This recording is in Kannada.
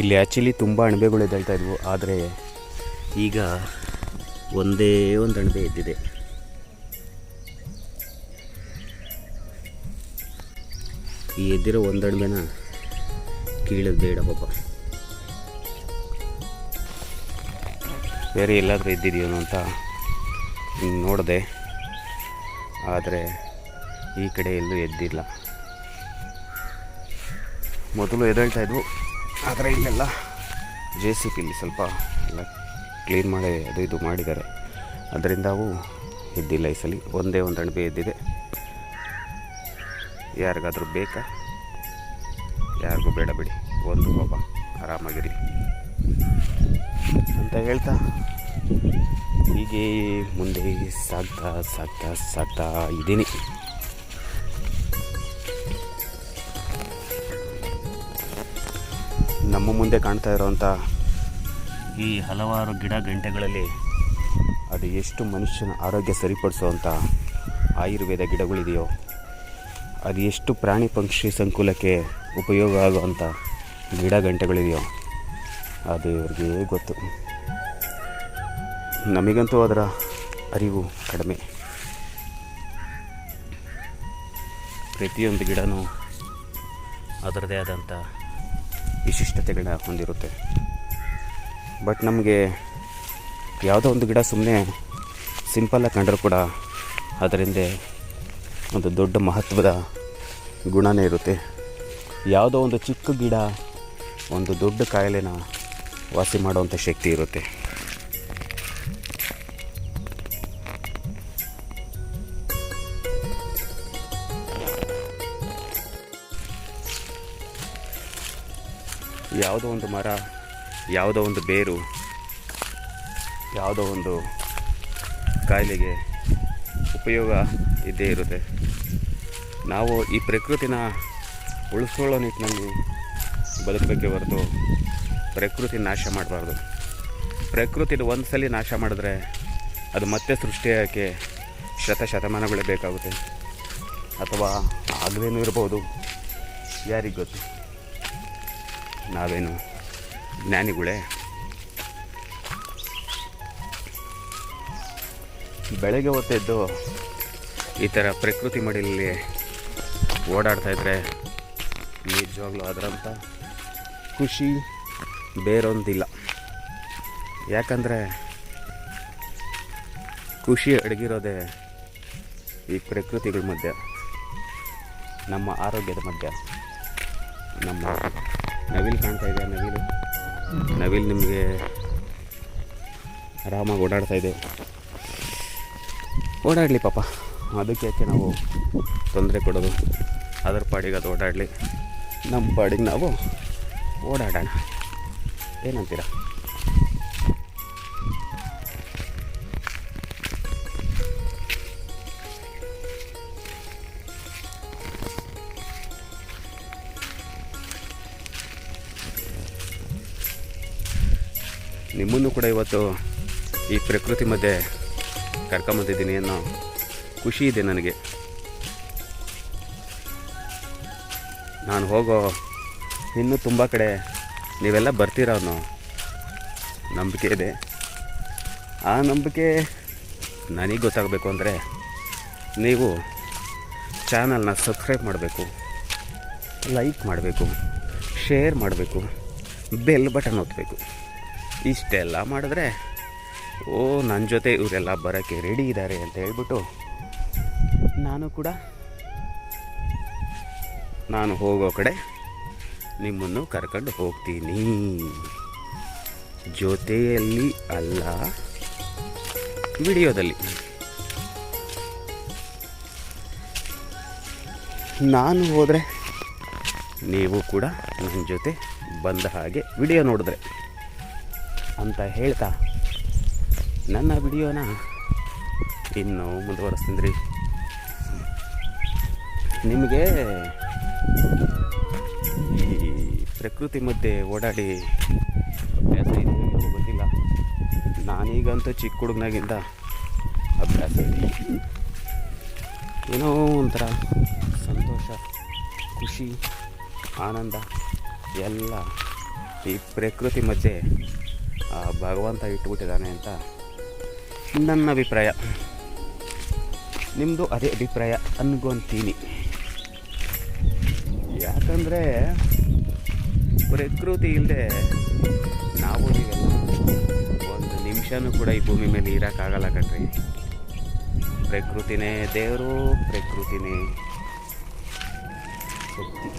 ಇಲ್ಲಿ ಆ್ಯಕ್ಚುಲಿ ತುಂಬ ಅಣಬೆಗಳು ಎದ್ದೇಳ್ತಾ ಇದ್ವು, ಆದರೆ ಈಗ ಒಂದೇ ಒಂದು ಅಣಬೆ ಎದ್ದಿದೆ. ಈ ಎದ್ದಿರೋ ಒಂದು ಅಣಬೆನ ಕೀಳೋದು ಬೇಡ ಪಾಪ, ಬೇರೆ ಎಲ್ಲಾದರೂ ಎದ್ದಿದೆಯೋ ಅಂತ ನೋಡಿದೆ, ಆದರೆ ಈ ಕಡೆ ಎಲ್ಲೂ ಎದ್ದಿಲ್ಲ. ಮೊದಲು ಎದ್ದೇಳ್ತಾ ಇದ್ವು, ಆದರೆ ಇಲ್ಲೆಲ್ಲ JCB ಸ್ವಲ್ಪ ಎಲ್ಲ ಕ್ಲೀನ್ ಮಾಡಿ ಅದು ಇದು ಮಾಡಿದ್ದಾರೆ, ಅದರಿಂದ ಅವು ಎದ್ದಿಲ್ಲ. ಈ ಸಲ ಒಂದೇ ಒಂದು ಅಣಬೆ ಎದ್ದಿದೆ. ಯಾರಿಗಾದರೂ ಬೇಕಾ? ಯಾರಿಗೂ ಬೇಡ ಬಿಡಿ, ಒಂದು ಪಾಪ ಆರಾಮಾಗಿರಲಿ ಅಂತ ಹೇಳ್ತಾ ಹೀಗೆ ಮುಂದೆ ಸಾಗ್ತಾ ಸಾಗ್ತಾ ಸಾಗ್ತಾ ಇದ್ದೀನಿ. ನಮ್ಮ ಮುಂದೆ ಕಾಣ್ತಾ ಇರೋವಂಥ ಈ ಹಲವಾರು ಗಿಡ ಗಂಟೆಗಳಲ್ಲಿ ಅದು ಎಷ್ಟು ಮನುಷ್ಯನ ಆರೋಗ್ಯ ಸರಿಪಡಿಸುವಂಥ ಆಯುರ್ವೇದ ಗಿಡಗಳಿದೆಯೋ, ಅದು ಎಷ್ಟು ಪ್ರಾಣಿ ಪಕ್ಷಿ ಸಂಕುಲಕ್ಕೆ ಉಪಯೋಗ ಆಗುವಂಥ ಗಿಡ ಗಂಟೆಗಳಿದೆಯೋ ಅದು ಇವ್ರಿಗೆ ಗೊತ್ತು. ನಮಗಂತೂ ಅದರ ಅರಿವು ಕಡಿಮೆ. ಪ್ರತಿಯೊಂದು ಗಿಡನೂ ಅದರದೇ ಆದಂಥ ವಿಶಿಷ್ಟತೆಗಳನ್ನ ಹೊಂದಿರುತ್ತೆ. ಬಟ್ ನಮಗೆ ಯಾವುದೋ ಒಂದು ಗಿಡ ಸುಮ್ಮನೆ ಸಿಂಪಲ್ಲಾಗಿ ಕಂಡರೂ ಕೂಡ ಅದರಿಂದ ಒಂದು ದೊಡ್ಡ ಮಹತ್ವದ ಗುಣನೇ ಇರುತ್ತೆ. ಯಾವುದೋ ಒಂದು ಚಿಕ್ಕ ಗಿಡ ಒಂದು ದೊಡ್ಡ ಕಾಯಿಲೆನ ವಾಸಿ ಮಾಡುವಂಥ ಶಕ್ತಿ ಇರುತ್ತೆ. ಯಾವುದೋ ಒಂದು ಮರ, ಯಾವುದೋ ಒಂದು ಬೇರು, ಯಾವುದೋ ಒಂದು ಕಾಯಿಲೆಗೆ ಉಪಯೋಗ ಇದ್ದೇ ಇರುತ್ತೆ. ನಾವು ಈ ಪ್ರಕೃತಿನ ಉಳಿಸ್ಕೊಳ್ಳೋ ನಿಟ್ಟಿನಲ್ಲಿ ಬದುಕಬೇಕೇ ಹೊರತು ಪ್ರಕೃತಿ ನಾಶ ಮಾಡಬಾರ್ದು. ಪ್ರಕೃತಿನ ಒಂದು ಸಲ ನಾಶ ಮಾಡಿದ್ರೆ ಅದು ಮತ್ತೆ ಸೃಷ್ಟಿಯಾಗಕ್ಕೆ ಶತಮಾನಗಳೇ ಬೇಕಾಗುತ್ತೆ, ಅಥವಾ ಆಗದೇನೂ ಇರ್ಬೋದು, ಯಾರಿಗೆ ಗೊತ್ತು. ನಾವೇನು ಜ್ಞಾನಿಗಳೇ? ಬೆಳಗ್ಗೆ ಹೊತ್ತೆದ್ದು ಈ ಥರ ಪ್ರಕೃತಿ ಮಡಿಲಲ್ಲಿ ಓಡಾಡ್ತಾಯಿದ್ರೆ ನಿಜವಾಗ್ಲೂ ಅದರಂಥ ಖುಷಿ ಬೇರೊಂದಿಲ್ಲ. ಯಾಕಂದರೆ ಖುಷಿ ಅಡಗಿರೋದೇ ಈ ಪ್ರಕೃತಿಗಳ ಮಧ್ಯೆ, ನಮ್ಮ ಆರೋಗ್ಯದ ಮಧ್ಯೆ. ನಮ್ಮ ನವಿಲು ಕಾಣ್ತಾ ಇದೆ, ನವಿಲು ನಿಮಗೆ ಆರಾಮಾಗಿ ಓಡಾಡ್ತಾ ಇದೆ. ಓಡಾಡಲಿ ಪಾಪ, ಅದಕ್ಕೆ ಯಾಕೆ ನಾವು ತೊಂದರೆ ಕೊಡೋದು? ಅದರ ಪಾಡಿಗೆ ಅದು ಓಡಾಡಲಿ, ನಮ್ಮ ಪಾಡಿಗೆ ನಾವು ಓಡಾಡೋಣ. ಏನಂತೀರ? ನಿಮ್ಮನ್ನು ಕೂಡ ಇವತ್ತು ಈ ಪ್ರಕೃತಿ ಮಧ್ಯೆ ಕರ್ಕೊಂಬಂದಿದ್ದೀನಿ ಅನ್ನೋ ಖುಷಿ ಇದೆ ನನಗೆ. ನಾನು ಹೋಗೋ ಇನ್ನೂ ತುಂಬ ಕಡೆ ನೀವೆಲ್ಲ ಬರ್ತೀರ ಅನ್ನೋ ನಂಬಿಕೆ ಇದೆ. ಆ ನಂಬಿಕೆ ನನಗೆ ಗೊತ್ತಾಗಬೇಕು ಅಂದರೆ ನೀವು ಚಾನಲ್ನ ಸಬ್ಸ್ಕ್ರೈಬ್ ಮಾಡಬೇಕು, ಲೈಕ್ ಮಾಡಬೇಕು, ಶೇರ್ ಮಾಡಬೇಕು, ಬೆಲ್ ಬಟನ್ ಒತ್ತಬೇಕು. ಇಷ್ಟೆಲ್ಲ ಮಾಡಿದ್ರೆ ಓ ನನ್ನ ಜೊತೆ ಇವರೆಲ್ಲ ಬರೋಕ್ಕೆ ರೆಡಿ ಇದ್ದಾರೆ ಅಂತ ಹೇಳ್ಬಿಟ್ಟು ನಾನು ಹೋಗೋ ಕಡೆ ನಿಮ್ಮನ್ನು ಕರ್ಕೊಂಡು ಹೋಗ್ತೀನಿ. ಜೊತೆಯಲ್ಲಿ ಅಲ್ಲ, ವಿಡಿಯೋದಲ್ಲಿ. ನಾನು ಹೋದರೆ ನೀವು ಕೂಡ ನನ್ನ ಜೊತೆ ಬಂದ ಹಾಗೆ ವಿಡಿಯೋ ನೋಡಿದ್ರೆ ಅಂತ ಹೇಳ್ತಾ ನನ್ನ ವಿಡಿಯೋನ ಇನ್ನೂ ಮುಂದುವರಿಸ್ತೀನಿ ರೀ. ನಿಮಗೆ ಈ ಪ್ರಕೃತಿ ಮಧ್ಯೆ ಓಡಾಡಿ ಅಭ್ಯಾಸ ಇದೆ ಗೊತ್ತಿಲ್ಲ. ನಾನೀಗಂತೂ ಚಿಕ್ಕ ಹುಡುಗನಾಗಿಂದ ಅಭ್ಯಾಸ ಇದೆ. ಏನೋ ಒಂಥರ ಸಂತೋಷ, ಖುಷಿ, ಆನಂದ ಎಲ್ಲ ಈ ಪ್ರಕೃತಿ ಮಧ್ಯೆ ಆ ಭಗವಂತ ಇಟ್ಬಿಟ್ಟಿದ್ದಾನೆ ಅಂತ ನನ್ನ ಅಭಿಪ್ರಾಯ. ನಿಮ್ಮದು ಅದೇ ಅಭಿಪ್ರಾಯ ಅನ್ಕೊಂತೀನಿ. ಯಾಕಂದರೆ ಪ್ರಕೃತಿ ಇಲ್ಲದೆ ನಾವು ನೀವೆಲ್ಲ ಒಂದು ನಿಮಿಷನೂ ಕೂಡ ಈ ಭೂಮಿ ಮೇಲೆ ಇರೋಕ್ಕಾಗಲ್ಲ ಕಣ್ರಿ. ಪ್ರಕೃತಿನೇ ದೇವರು, ಪ್ರಕೃತಿನೇ ಶಕ್ತಿ.